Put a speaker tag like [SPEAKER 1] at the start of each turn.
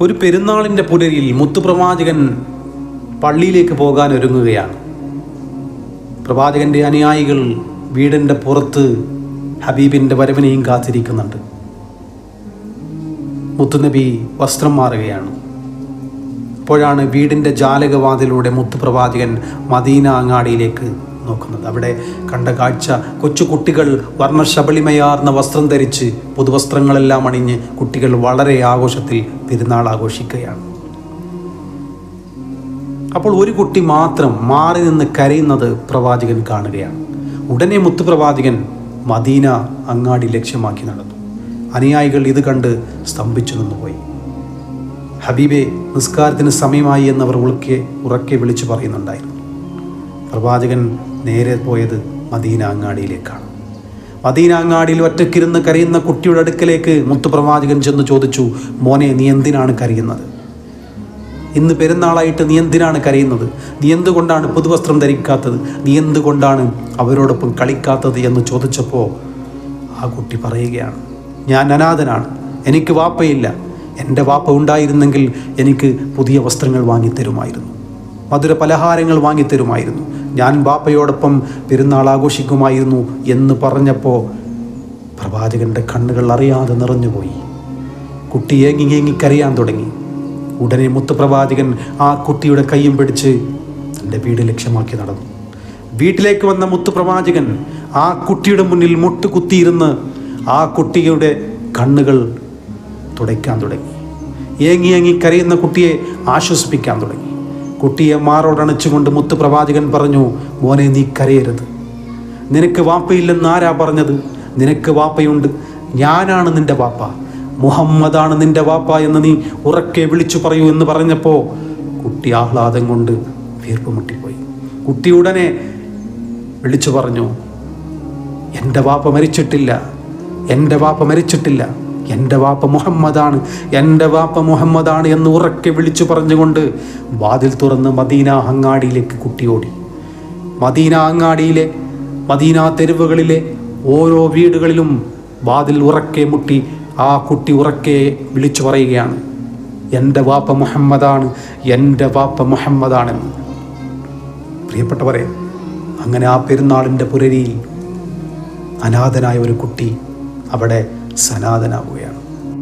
[SPEAKER 1] ഒരു പെരുന്നാളിൻ്റെ പുലരിയിൽ മുത്തുപ്രവാചകൻ പള്ളിയിലേക്ക് പോകാൻ ഒരുങ്ങുകയാണ്. പ്രവാചകൻ്റെ അനുയായികൾ വീടിൻ്റെ പുറത്ത് ഹബീബിൻ്റെ വരവിനെയും കാത്തിരിക്കുന്നുണ്ട്. മുത്തുനബി വസ്ത്രം മാറുകയാണ്. അപ്പോഴാണ് വീടിൻ്റെ ജാലകവാതിലൂടെ മുത്തുപ്രവാചകൻ മദീന അങ്ങാടിയിലേക്ക് നോക്കുന്നത്. അവിടെ കണ്ട കാഴ്ച, കൊച്ചു കുട്ടികൾ വർണ്ണശബളിമയാർന്ന വസ്ത്രം ധരിച്ച് പുതുവസ്ത്രങ്ങളെല്ലാം അണിഞ്ഞ് കുട്ടികൾ വളരെ ആഘോഷത്തിൽ പെരുന്നാൾ ആഘോഷിക്കുകയാണ്. അപ്പോൾ ഒരു കുട്ടി മാത്രം മാറി നിന്ന് കരയുന്നത് പ്രവാചകൻ കാണുകയാണ്. ഉടനെ മുത്തുപ്രവാചകൻ മദീന അങ്ങാടി ലക്ഷ്യമാക്കി നടന്നു. അനുയായികൾ ഇത് കണ്ട് സ്തംഭിച്ചു നിന്നുപോയി. ഹബീബെ, നിസ്കാരത്തിന് സമയമായി എന്നവർ ഉറക്കെ വിളിച്ചു പറയുന്നുണ്ടായിരുന്നു. പ്രവാചകൻ നേരെ പോയത് മദീന അങ്ങാടിയിലേക്കാണ്. മദീന അങ്ങാടിയിൽ ഒറ്റക്കിരുന്ന് കരയുന്ന കുട്ടിയുടെ അടുക്കലേക്ക് മുത്തുപ്രവാചകൻ ചെന്ന് ചോദിച്ചു, മോനെ, നീ എന്തിനാണ് കരയുന്നത്? ഇന്ന് പെരുന്നാളായിട്ട് നീ എന്തിനാണ് കരയുന്നത്? നീ എന്തുകൊണ്ടാണ് പുതുവസ്ത്രം ധരിക്കാത്തത്? നീ എന്തുകൊണ്ടാണ് അവരോടൊപ്പം കളിക്കാത്തത് എന്ന് ചോദിച്ചപ്പോൾ ആ കുട്ടി പറയുകയാണ്, ഞാൻ അനാഥനാണ്, എനിക്ക് വാപ്പയില്ല. എൻ്റെ വാപ്പ ഉണ്ടായിരുന്നെങ്കിൽ എനിക്ക് പുതിയ വസ്ത്രങ്ങൾ വാങ്ങിത്തരുമായിരുന്നു, മധുര പലഹാരങ്ങൾ വാങ്ങിത്തരുമായിരുന്നു, ഞാൻ വാപ്പയോടൊപ്പം പെരുന്നാൾ ആഘോഷിക്കുമായിരുന്നു എന്ന് പറഞ്ഞപ്പോൾ പ്രവാചകൻ്റെ കണ്ണുകൾ അറിയാതെ നിറഞ്ഞുപോയി. കുട്ടി ഏങ്ങി കരയാൻ തുടങ്ങി. ഉടനെ മുത്തുപ്രവാചകൻ ആ കുട്ടിയുടെ കൈയും പിടിച്ച് തൻ്റെ വീട് ലക്ഷ്യമാക്കി നടന്നു. വീട്ടിലേക്ക് വന്ന മുത്തുപ്രവാചകൻ ആ കുട്ടിയുടെ മുന്നിൽ മുട്ടുകുത്തിയിരുന്ന് ആ കുട്ടിയുടെ കണ്ണുകൾ തുടയ്ക്കാൻ തുടങ്ങി. ഏങ്ങി കരയുന്ന കുട്ടിയെ ആശ്വസിപ്പിക്കാൻ തുടങ്ങി. കുട്ടിയെ മാറോടണച്ചുകൊണ്ട് മുത്തുപ്രവാചകൻ പറഞ്ഞു, മോനെ, നീ കരയരുത്. നിനക്ക് വാപ്പയില്ലെന്ന് ആരാ പറഞ്ഞത്? നിനക്ക് വാപ്പയുണ്ട്. ഞാനാണ് നിൻ്റെ വാപ്പ, മുഹമ്മദാണ് നിൻ്റെ വാപ്പ എന്ന് നീ ഉറക്കെ വിളിച്ചു പറയൂ എന്ന് പറഞ്ഞപ്പോൾ കുട്ടി ആഹ്ലാദം കൊണ്ട് വീർപ്പ് മുട്ടിപ്പോയി. കുട്ടി ഉടനെ വിളിച്ചു പറഞ്ഞു, എൻ്റെ വാപ്പ മരിച്ചിട്ടില്ല, എൻ്റെ വാപ്പ മരിച്ചിട്ടില്ല, എൻ്റെ വാപ്പ മുഹമ്മദാണ്, എൻ്റെ വാപ്പ മുഹമ്മദാണ് എന്ന് ഉറക്കെ വിളിച്ചു പറഞ്ഞുകൊണ്ട് വാതിൽ തുറന്ന് മദീന അങ്ങാടിയിലേക്ക് കുട്ടി ഓടി. മദീന അങ്ങാടിയിലെ, മദീന തെരുവുകളിലെ ഓരോ വീടുകളിലും വാതിൽ ഉറക്കെ മുട്ടി ആ കുട്ടി ഉറക്കെ വിളിച്ചു പറയുകയാണ്, എൻ്റെ വാപ്പ മുഹമ്മദാണ്, എൻ്റെ വാപ്പ മുഹമ്മദാണെന്ന്. പ്രിയപ്പെട്ടവരെ, അങ്ങനെ ആ പെരുന്നാളിൻ്റെ പുലരിയിൽ അനാഥനായ ഒരു കുട്ടി അവിടെ സനാഥനാവുകയാണ്.